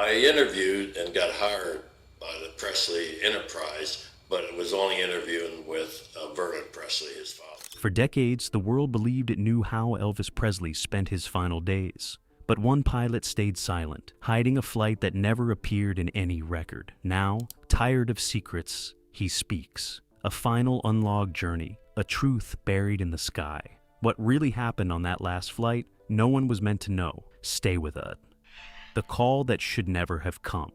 I interviewed and got hired by the Presley enterprise, but it was only interviewing with Vernon Presley, his father. For decades, the world believed it knew how Elvis Presley spent his final days. But one pilot stayed silent, hiding a flight that never appeared in any record. Now, tired of secrets, he speaks. A final unlogged journey, a truth buried in the sky. What really happened on that last flight, no one was meant to know. Stay with it. The call that should never have come.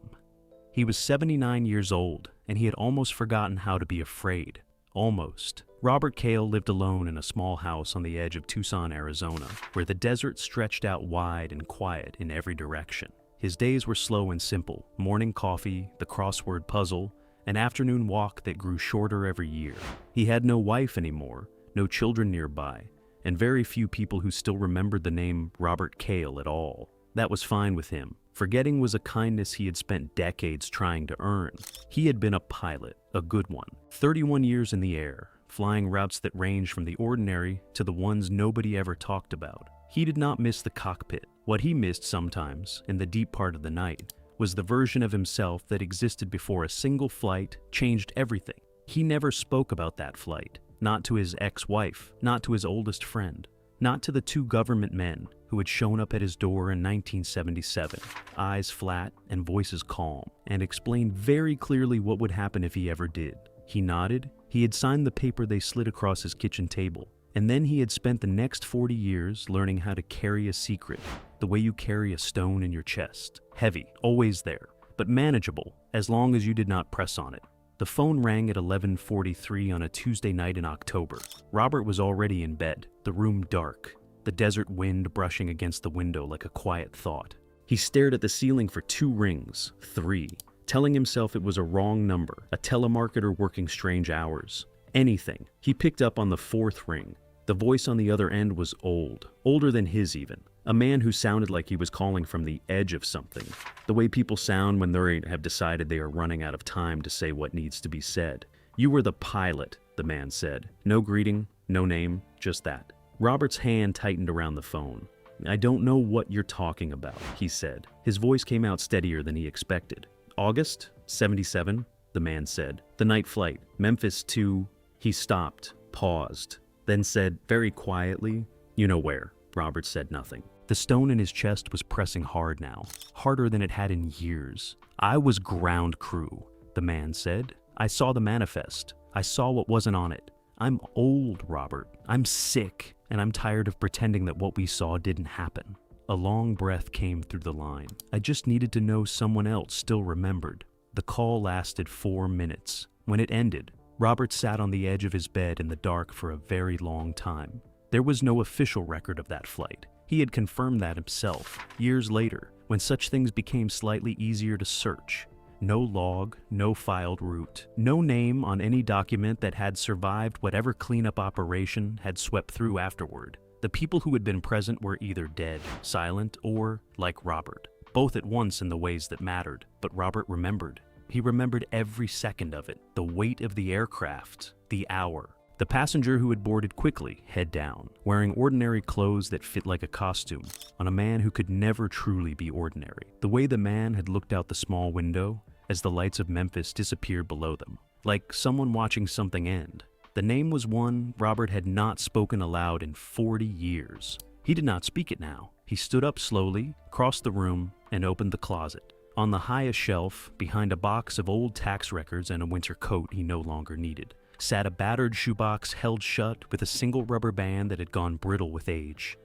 He was 79 years old, and he had almost forgotten how to be afraid. Almost. Robert Kale lived alone in a small house on the edge of Tucson, Arizona, where the desert stretched out wide and quiet in every direction. His days were slow and simple: morning coffee, the crossword puzzle, an afternoon walk that grew shorter every year. He had no wife anymore, no children nearby, and very few people who still remembered the name Robert Kale at all. That was fine with him. Forgetting was a kindness he had spent decades trying to earn. He had been a pilot, a good one, 31 years in the air, flying routes that ranged from the ordinary to the ones nobody ever talked about. He did not miss the cockpit. What he missed sometimes, in the deep part of the night, was the version of himself that existed before a single flight changed everything. He never spoke about that flight, not to his ex-wife, not to his oldest friend, not to the two government men who had shown up at his door in 1977, eyes flat and voices calm, and explained very clearly what would happen if he ever did. He nodded. He had signed the paper they slid across his kitchen table, and then he had spent the next 40 years learning how to carry a secret, the way you carry a stone in your chest. Heavy, always there, but manageable as long as you did not press on it. The phone rang at 11:43 on a Tuesday night in October. Robert was already in bed, the room dark, the desert wind brushing against the window like a quiet thought. He stared at the ceiling for 2 rings, 3, telling himself it was a wrong number, a telemarketer working strange hours. Anything. He picked up on the 4th ring. The voice on the other end was old, older than his even. A man who sounded like he was calling from the edge of something. The way people sound when they have decided they are running out of time to say what needs to be said. "You were the pilot," the man said. No greeting, no name, just that. Robert's hand tightened around the phone. "I don't know what you're talking about," he said. His voice came out steadier than he expected. "August 77, the man said. "The night flight, Memphis to..." He stopped, paused, then said very quietly, "You know where." Robert said nothing. The stone in his chest was pressing hard now, harder than it had in years. "I was ground crew," the man said. "I saw the manifest. I saw what wasn't on it. I'm old, Robert. I'm sick, and I'm tired of pretending that what we saw didn't happen." A long breath came through the line. "I just needed to know someone else still remembered." The call lasted 4 minutes. When it ended, Robert sat on the edge of his bed in the dark for a very long time. There was no official record of that flight. He had confirmed that himself, years later, when such things became slightly easier to search. No log, no filed route, no name on any document that had survived whatever cleanup operation had swept through afterward. The people who had been present were either dead, silent, or, like Robert, both at once in the ways that mattered. But Robert remembered. He remembered every second of it, the weight of the aircraft, the hour. The passenger who had boarded quickly, head down, wearing ordinary clothes that fit like a costume, on a man who could never truly be ordinary. The way the man had looked out the small window as the lights of Memphis disappeared below them, like someone watching something end. The name was one Robert had not spoken aloud in 40 years. He did not speak it now. He stood up slowly, crossed the room, and opened the closet. On the highest shelf, behind a box of old tax records and a winter coat he no longer needed, sat a battered shoebox held shut with a single rubber band that had gone brittle with age.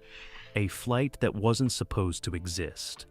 A flight that wasn't supposed to exist.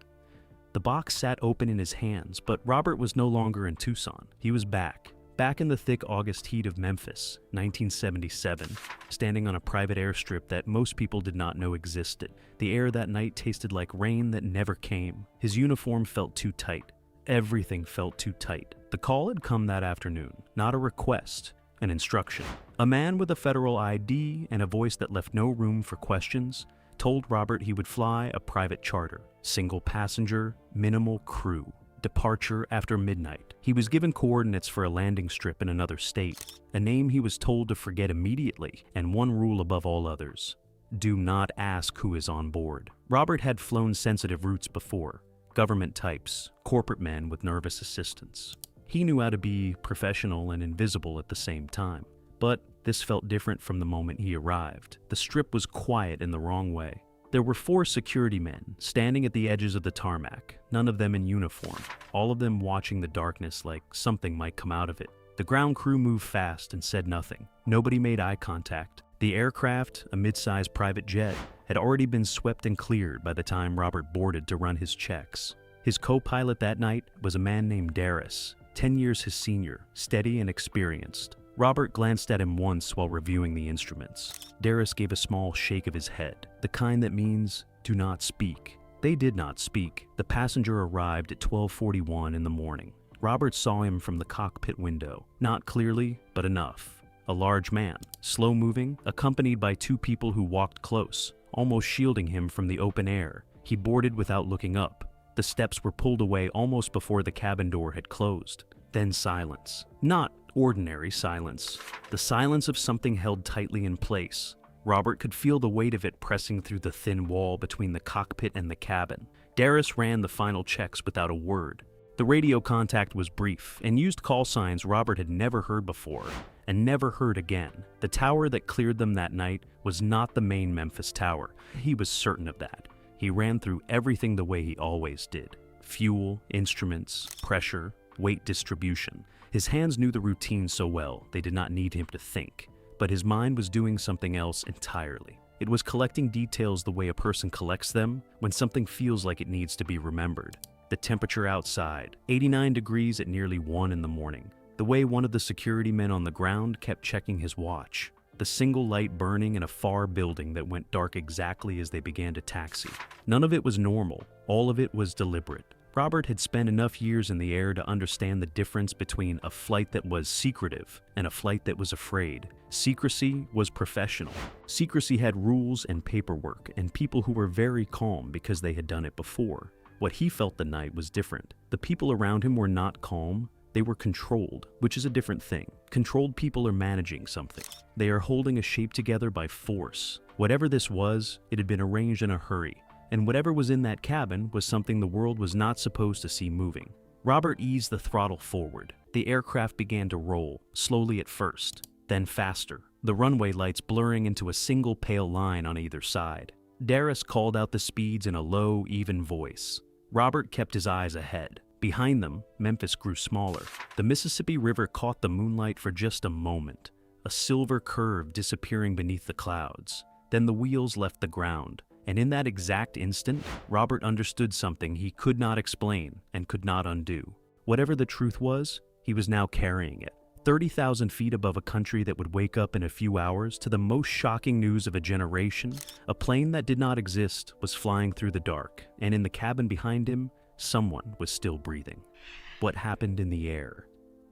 The box sat open in his hands, but Robert was no longer in Tucson. He was back in the thick August heat of Memphis, 1977, standing on a private airstrip that most people did not know existed. The air that night tasted like rain that never came. His uniform felt too tight. Everything felt too tight. The call had come that afternoon, not a request, an instruction. A man with a federal ID and a voice that left no room for questions told Robert he would fly a private charter, single passenger, minimal crew. Departure after midnight. He was given coordinates for a landing strip in another state, a name he was told to forget immediately, and one rule above all others: do not ask who is on board. Robert had flown sensitive routes before. government types, corporate men with nervous assistants. He knew how to be professional and invisible at the same time. But this felt different from the moment he arrived. The strip was quiet in the wrong way. There were 4 security men standing at the edges of the tarmac, none of them in uniform, all of them watching the darkness like something might come out of it. The ground crew moved fast and said nothing. Nobody made eye contact. The aircraft, a mid-sized private jet, had already been swept and cleared by the time Robert boarded to run his checks. His co-pilot that night was a man named Darius, 10 years his senior, steady and experienced. Robert glanced at him once while reviewing the instruments. Darius gave a small shake of his head, the kind that means, do not speak. They did not speak. The passenger arrived at 12:41 in the morning. Robert saw him from the cockpit window, not clearly, but enough. A large man, slow-moving, accompanied by 2 people who walked close, almost shielding him from the open air. He boarded without looking up. The steps were pulled away almost before the cabin door had closed. Then silence. Not ordinary silence. The silence of something held tightly in place. Robert could feel the weight of it pressing through the thin wall between the cockpit and the cabin. Darius ran the final checks without a word. The radio contact was brief and used call signs Robert had never heard before and never heard again. The tower that cleared them that night was not the main Memphis tower. He was certain of that. He ran through everything the way he always did. Fuel, instruments, pressure, weight distribution. His hands knew the routine so well, they did not need him to think. But his mind was doing something else entirely. It was collecting details the way a person collects them when something feels like it needs to be remembered. The temperature outside, 89 degrees at nearly 1 in the morning. The way one of the security men on the ground kept checking his watch. The single light burning in a far building that went dark exactly as they began to taxi. None of it was normal. All of it was deliberate. Robert had spent enough years in the air to understand the difference between a flight that was secretive and a flight that was afraid. Secrecy was professional. Secrecy had rules and paperwork and people who were very calm because they had done it before. What he felt the night was different. The people around him were not calm. They were controlled, which is a different thing. Controlled people are managing something. They are holding a shape together by force. Whatever this was, it had been arranged in a hurry. And whatever was in that cabin was something the world was not supposed to see moving. Robert eased the throttle forward. The aircraft began to roll, slowly at first, then faster, the runway lights blurring into a single pale line on either side. Darius called out the speeds in a low, even voice. Robert kept his eyes ahead. Behind them, Memphis grew smaller. The Mississippi River caught the moonlight for just a moment, a silver curve disappearing beneath the clouds. Then the wheels left the ground. And in that exact instant, Robert understood something he could not explain and could not undo. Whatever the truth was, he was now carrying it. 30,000 feet above a country that would wake up in a few hours to the most shocking news of a generation, a plane that did not exist was flying through the dark, and in the cabin behind him, someone was still breathing. What happened in the air?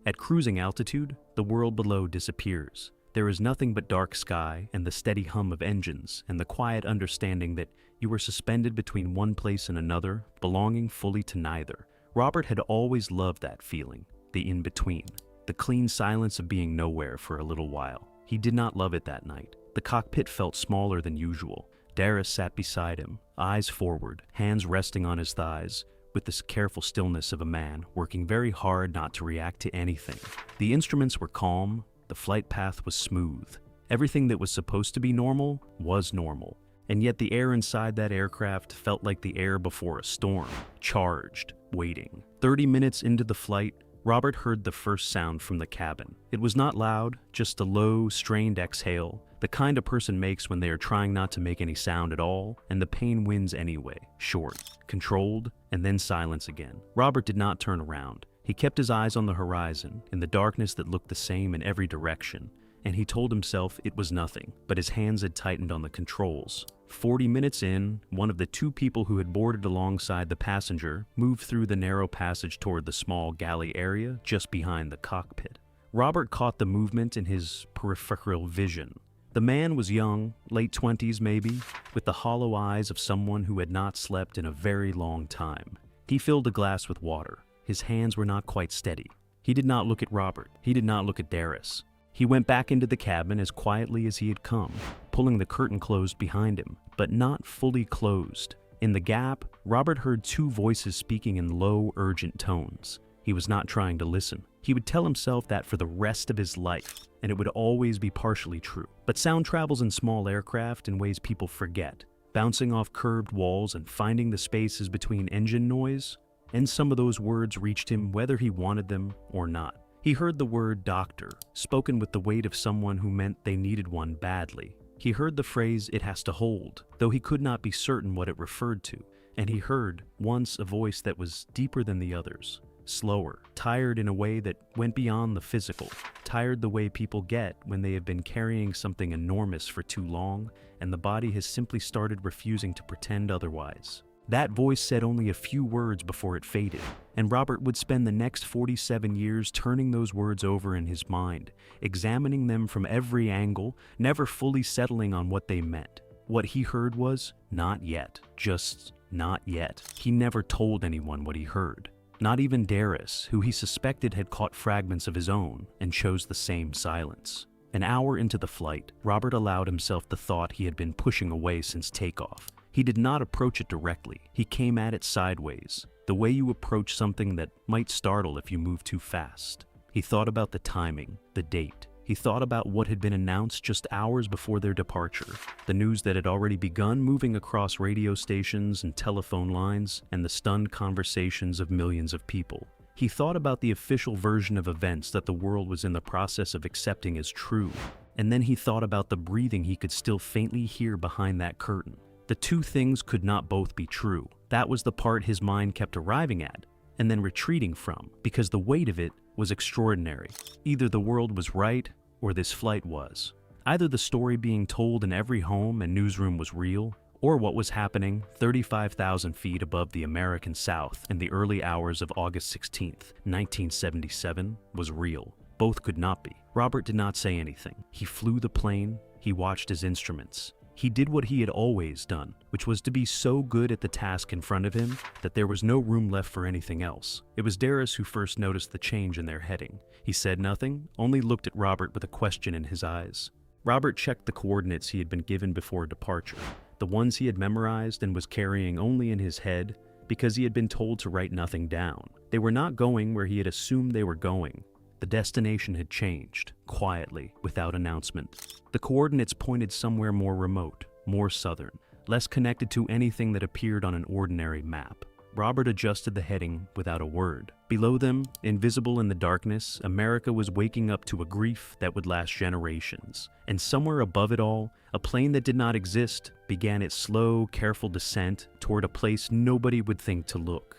At cruising altitude, the world below disappears. There is nothing but dark sky and the steady hum of engines and the quiet understanding that you were suspended between one place and another, belonging fully to neither. Robert had always loved that feeling, the in-between, the clean silence of being nowhere for a little while. He did not love it that night. The cockpit felt smaller than usual. Darius sat beside him, eyes forward, hands resting on his thighs, with the careful stillness of a man working very hard not to react to anything. The instruments were calm. The flight path was smooth. Everything that was supposed to be normal was normal. And yet the air inside that aircraft felt like the air before a storm, charged, waiting. 30 minutes into the flight, Robert heard the first sound from the cabin. It was not loud, just a low, strained exhale, the kind a person makes when they are trying not to make any sound at all, and the pain wins anyway. Short, controlled, and then silence again. Robert did not turn around. He kept his eyes on the horizon, in the darkness that looked the same in every direction, and he told himself it was nothing, but his hands had tightened on the controls. 40 minutes in, one of the 2 people who had boarded alongside the passenger moved through the narrow passage toward the small galley area just behind the cockpit. Robert caught the movement in his peripheral vision. The man was young, late 20s maybe, with the hollow eyes of someone who had not slept in a very long time. He filled a glass with water. His hands were not quite steady. He did not look at Robert. He did not look at Darius. He went back into the cabin as quietly as he had come, pulling the curtain closed behind him, but not fully closed. In the gap, Robert heard two voices speaking in low, urgent tones. He was not trying to listen. He would tell himself that for the rest of his life, and it would always be partially true. But sound travels in small aircraft in ways people forget, bouncing off curved walls and finding the spaces between engine noise, and some of those words reached him whether he wanted them or not. He heard the word doctor, spoken with the weight of someone who meant they needed one badly. He heard the phrase, "it has to hold," though he could not be certain what it referred to. And he heard, once, a voice that was deeper than the others, slower, tired in a way that went beyond the physical, tired the way people get when they have been carrying something enormous for too long and the body has simply started refusing to pretend otherwise. That voice said only a few words before it faded, and Robert would spend the next 47 years turning those words over in his mind, examining them from every angle, never fully settling on what they meant. What he heard was, not yet, just not yet. He never told anyone what he heard. Not even Darius, who he suspected had caught fragments of his own and chose the same silence. An hour into the flight, Robert allowed himself the thought he had been pushing away since takeoff. He did not approach it directly. He came at it sideways, the way you approach something that might startle if you move too fast. He thought about the timing, the date. He thought about what had been announced just hours before their departure, the news that had already begun moving across radio stations and telephone lines, and the stunned conversations of millions of people. He thought about the official version of events that the world was in the process of accepting as true, and then he thought about the breathing he could still faintly hear behind that curtain. The two things could not both be true. That was the part his mind kept arriving at, and then retreating from, because the weight of it was extraordinary. Either the world was right, or this flight was. Either the story being told in every home and newsroom was real, or what was happening 35,000 feet above the American South in the early hours of August 16th, 1977, was real. Both could not be. Robert did not say anything. He flew the plane. He watched his instruments. He did what he had always done, which was to be so good at the task in front of him that there was no room left for anything else. It was Darius who first noticed the change in their heading. He said nothing, only looked at Robert with a question in his eyes. Robert checked the coordinates he had been given before departure, the ones he had memorized and was carrying only in his head because he had been told to write nothing down. They were not going where he had assumed they were going. The destination had changed, quietly, without announcement. The coordinates pointed somewhere more remote, more southern, less connected to anything that appeared on an ordinary map. Robert adjusted the heading without a word. Below them, invisible in the darkness, America was waking up to a grief that would last generations. And somewhere above it all, a plane that did not exist began its slow, careful descent toward a place nobody would think to look.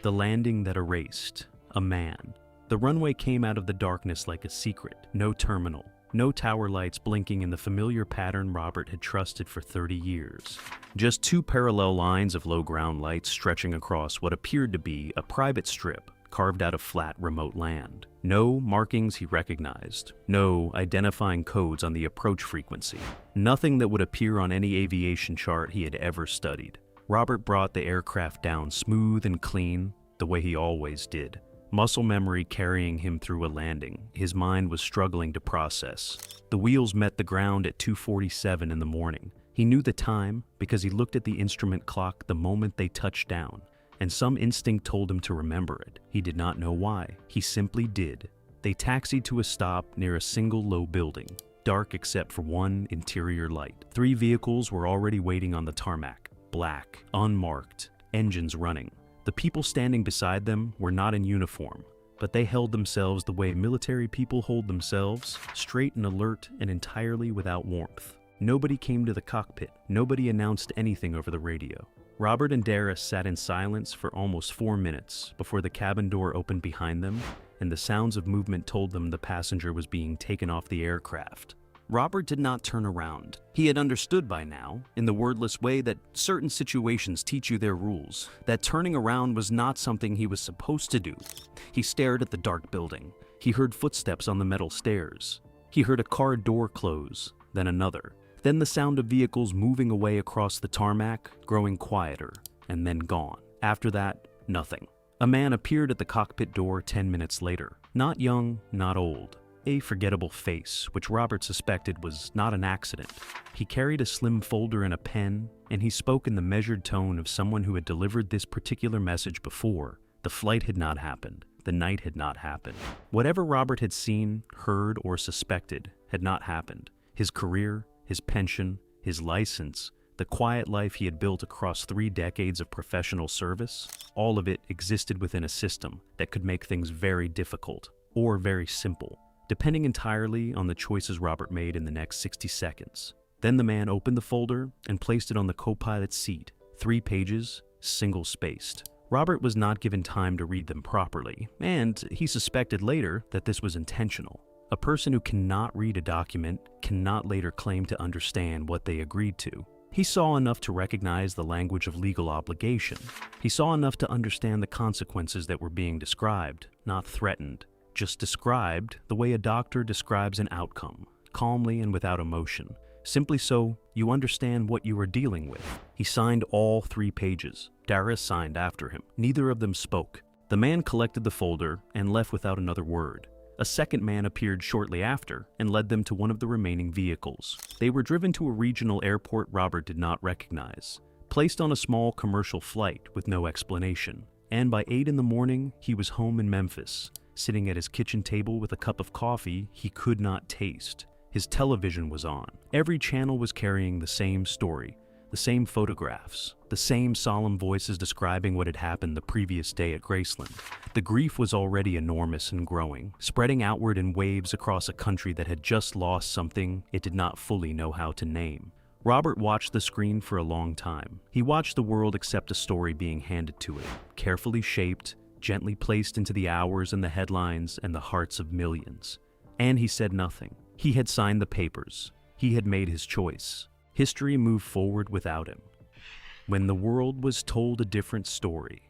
The landing that erased. A man. The runway came out of the darkness like a secret. No terminal. No tower lights blinking in the familiar pattern Robert had trusted for 30 years. Just two parallel lines of low ground lights stretching across what appeared to be a private strip carved out of flat, remote land. No markings he recognized. No identifying codes on the approach frequency. Nothing that would appear on any aviation chart he had ever studied. Robert brought the aircraft down smooth and clean, the way he always did. Muscle memory carrying him through a landing, his mind was struggling to process. The wheels met the ground at 2:47 in the morning. He knew the time because he looked at the instrument clock the moment they touched down, and some instinct told him to remember it. He did not know why. He simply did. They taxied to a stop near a single low building, dark except for one interior light. 3 vehicles were already waiting on the tarmac, black, unmarked, engines running. The people standing beside them were not in uniform, but they held themselves the way military people hold themselves, straight and alert and entirely without warmth. Nobody came to the cockpit. Nobody announced anything over the radio. Robert and Darius sat in silence for almost 4 minutes before the cabin door opened behind them, and the sounds of movement told them the passenger was being taken off the aircraft. Robert did not turn around. He had understood by now, in the wordless way that certain situations teach you their rules, that turning around was not something he was supposed to do. He stared at the dark building. He heard footsteps on the metal stairs. He heard a car door close, then another. Then the sound of vehicles moving away across the tarmac, growing quieter, and then gone. After that, nothing. A man appeared at the cockpit door 10 minutes later. Not young, not old. a forgettable face, which Robert suspected was not an accident. He carried a slim folder and a pen, and he spoke in the measured tone of someone who had delivered this particular message before. The flight had not happened. The night had not happened. Whatever Robert had seen, heard, or suspected had not happened. His career, his pension, his license, the quiet life he had built across 3 decades of professional service, all of it existed within a system that could make things very difficult or very simple, depending entirely on the choices Robert made in the next 60 seconds. Then the man opened the folder and placed it on the co-pilot's seat. 3 pages, single-spaced. Robert was not given time to read them properly, and he suspected later that this was intentional. A person who cannot read a document cannot later claim to understand what they agreed to. He saw enough to recognize the language of legal obligation. He saw enough to understand the consequences that were being described, not threatened, just described the way a doctor describes an outcome, calmly and without emotion, simply so you understand what you are dealing with. He signed all 3 pages. Dara signed after him. Neither of them spoke. The man collected the folder and left without another word. A second man appeared shortly after and led them to one of the remaining vehicles. They were driven to a regional airport Robert did not recognize, placed on a small commercial flight with no explanation, and by 8 in the morning, he was home in Memphis, sitting at his kitchen table with a cup of coffee he could not taste. His television was on. Every channel was carrying the same story, the same photographs, the same solemn voices describing what had happened the previous day at Graceland. The grief was already enormous and growing, spreading outward in waves across a country that had just lost something it did not fully know how to name. Robert watched the screen for a long time. He watched the world accept a story being handed to it, carefully shaped, gently placed into the hours and the headlines and the hearts of millions. And he said nothing. He had signed the papers. He had made his choice. History moved forward without him. When the world was told a different story.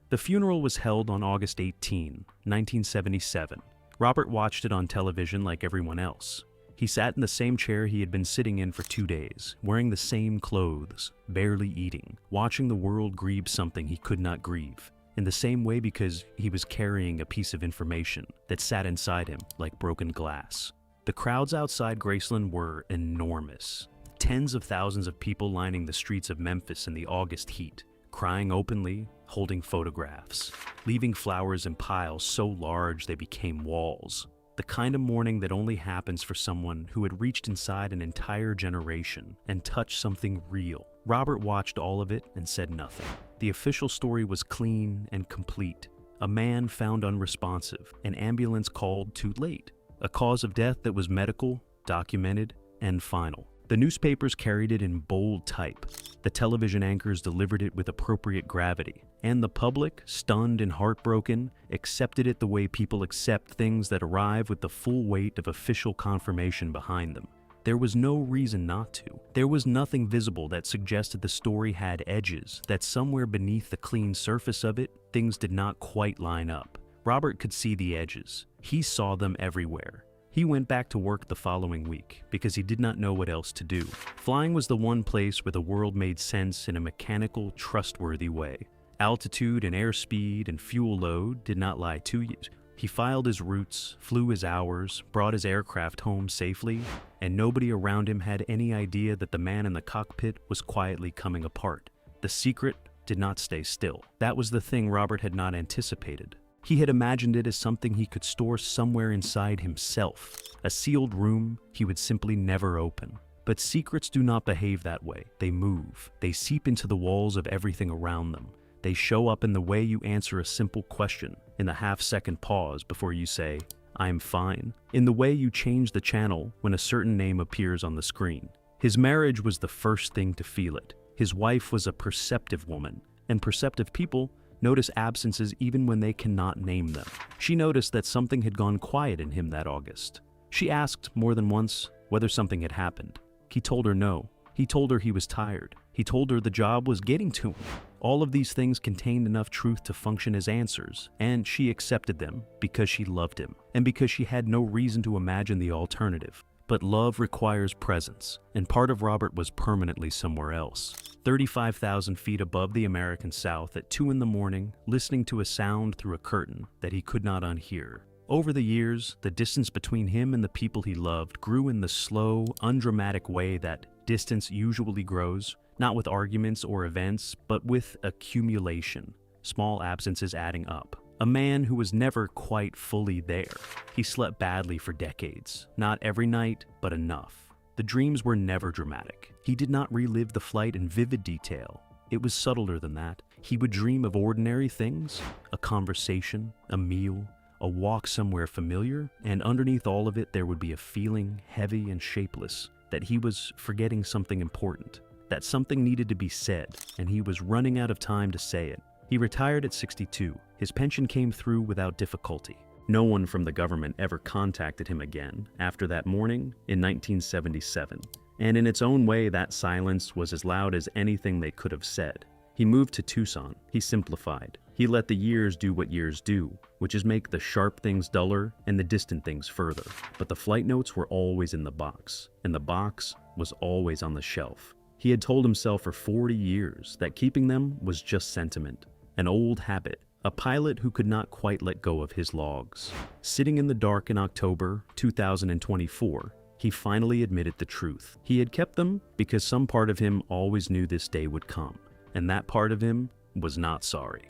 The funeral was held on August 18, 1977. Robert watched it on television like everyone else. He sat in the same chair he had been sitting in for 2 days, wearing the same clothes, barely eating, watching the world grieve something he could not grieve, in the same way because he was carrying a piece of information that sat inside him like broken glass. The crowds outside Graceland were enormous. Tens of thousands of people lining the streets of Memphis in the August heat, crying openly, holding photographs, leaving flowers in piles so large they became walls. The kind of mourning that only happens for someone who had reached inside an entire generation and touched something real. Robert watched all of it and said nothing. The official story was clean and complete. A man found unresponsive, an ambulance called too late, a cause of death that was medical, documented, and final. The newspapers carried it in bold type. The television anchors delivered it with appropriate gravity. And the public, stunned and heartbroken, accepted it the way people accept things that arrive with the full weight of official confirmation behind them. There was no reason not to. There was nothing visible that suggested the story had edges, that somewhere beneath the clean surface of it, things did not quite line up. Robert could see the edges. He saw them everywhere. He went back to work the following week because he did not know what else to do. Flying was the one place where the world made sense in a mechanical, trustworthy way. Altitude and airspeed and fuel load did not lie to you. He filed his routes, flew his hours, brought his aircraft home safely, and nobody around him had any idea that the man in the cockpit was quietly coming apart. The secret did not stay still. That was the thing Robert had not anticipated. He had imagined it as something he could store somewhere inside himself, a sealed room he would simply never open. But secrets do not behave that way. They move. They seep into the walls of everything around them. They show up in the way you answer a simple question, in the half-second pause before you say, "I'm fine," in the way you change the channel when a certain name appears on the screen. His marriage was the first thing to feel it. His wife was a perceptive woman, and perceptive people notice absences even when they cannot name them. She noticed that something had gone quiet in him that August. She asked more than once whether something had happened. He told her no. He told her he was tired. He told her the job was getting to him. All of these things contained enough truth to function as answers, and she accepted them because she loved him, and because she had no reason to imagine the alternative. But love requires presence, and part of Robert was permanently somewhere else. 35,000 feet above the American South at 2 in the morning, listening to a sound through a curtain that he could not unhear. Over the years, the distance between him and the people he loved grew in the slow, undramatic way that distance usually grows, not with arguments or events, but with accumulation, small absences adding up. A man who was never quite fully there. He slept badly for decades, not every night, but enough. The dreams were never dramatic. He did not relive the flight in vivid detail. It was subtler than that. He would dream of ordinary things, a conversation, a meal, a walk somewhere familiar, and underneath all of it there would be a feeling, heavy and shapeless, that he was forgetting something important, that something needed to be said, and he was running out of time to say it. He retired at 62. His pension came through without difficulty. No one from the government ever contacted him again after that morning in 1977, and in its own way that silence was as loud as anything they could have said. He moved to Tucson. He simplified. He let the years do what years do, which is make the sharp things duller and the distant things further. But the flight notes were always in the box, and the box was always on the shelf. He had told himself for 40 years that keeping them was just sentiment, an old habit, a pilot who could not quite let go of his logs. Sitting in the dark in October 2024, he finally admitted the truth. He had kept them because some part of him always knew this day would come, and that part of him was not sorry.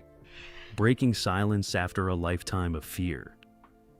Breaking silence after a lifetime of fear.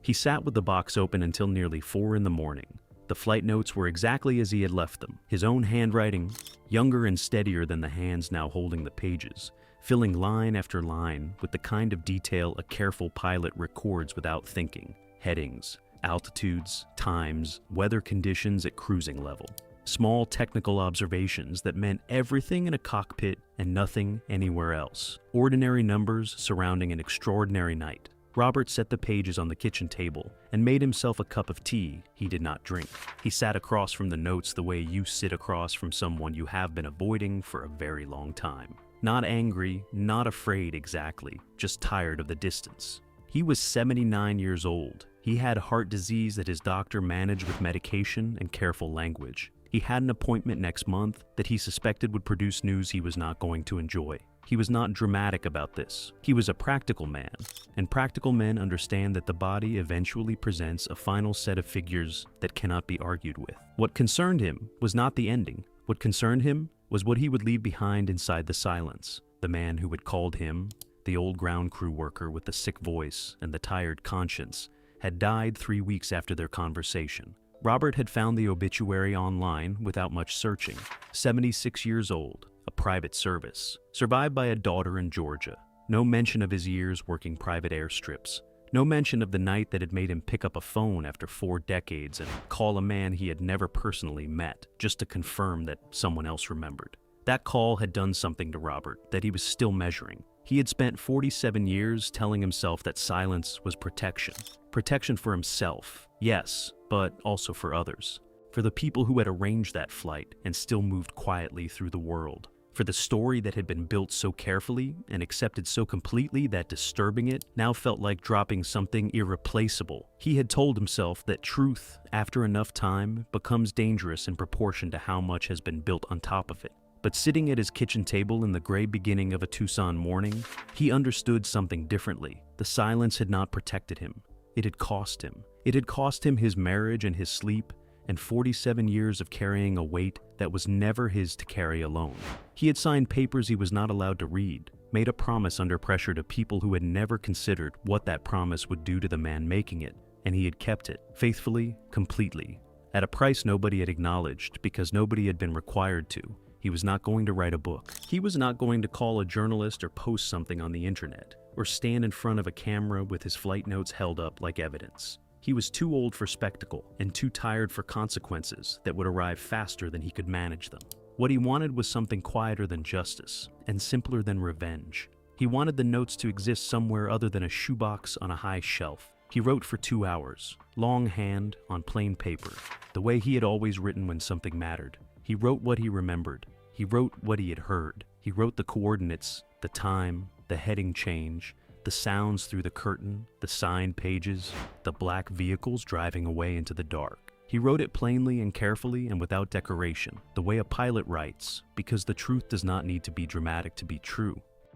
He sat with the box open until nearly 4 in the morning. The flight notes were exactly as he had left them, his own handwriting, younger and steadier than the hands now holding the pages, filling line after line with the kind of detail a careful pilot records without thinking. Headings, altitudes, times, weather conditions at cruising level. Small technical observations that meant everything in a cockpit and nothing anywhere else. Ordinary numbers surrounding an extraordinary night. Robert set the pages on the kitchen table and made himself a cup of tea he did not drink. He sat across from the notes the way you sit across from someone you have been avoiding for a very long time. Not angry, not afraid exactly, just tired of the distance. He was 79 years old. He had heart disease that his doctor managed with medication and careful language. He had an appointment next month that he suspected would produce news he was not going to enjoy. He was not dramatic about this. He was a practical man, and practical men understand that the body eventually presents a final set of figures that cannot be argued with. What concerned him was not the ending. What concerned him was what he would leave behind inside the silence. The man who had called him, the old ground crew worker with the sick voice and the tired conscience, had died 3 weeks after their conversation. Robert had found the obituary online without much searching. 76 years old, a private service, survived by a daughter in Georgia. No mention of his years working private airstrips. No mention of the night that had made him pick up a phone after 4 decades and call a man he had never personally met, just to confirm that someone else remembered. That call had done something to Robert that he was still measuring. He had spent 47 years telling himself that silence was protection. Protection for himself, yes, but also for others. For the people who had arranged that flight and still moved quietly through the world. For the story that had been built so carefully and accepted so completely that disturbing it now felt like dropping something irreplaceable. He had told himself that truth, after enough time, becomes dangerous in proportion to how much has been built on top of it. But sitting at his kitchen table in the gray beginning of a Tucson morning, he understood something differently. The silence had not protected him. It had cost him. It had cost him his marriage and his sleep, and 47 years of carrying a weight that was never his to carry alone. He had signed papers he was not allowed to read, made a promise under pressure to people who had never considered what that promise would do to the man making it, and he had kept it, faithfully, completely, at a price nobody had acknowledged because nobody had been required to. He was not going to write a book. He was not going to call a journalist or post something on the internet, or stand in front of a camera with his flight notes held up like evidence. He was too old for spectacle and too tired for consequences that would arrive faster than he could manage them. What he wanted was something quieter than justice and simpler than revenge. He wanted the notes to exist somewhere other than a shoebox on a high shelf. He wrote for 2 hours, longhand, on plain paper, the way he had always written when something mattered. He wrote what he remembered. He wrote what he had heard. He wrote the coordinates, the time, the heading change, the sounds through the curtain, the signed pages, the black vehicles driving away into the dark. He wrote it plainly and carefully and without decoration, the way a pilot writes, because the truth does not need to be dramatic to be true.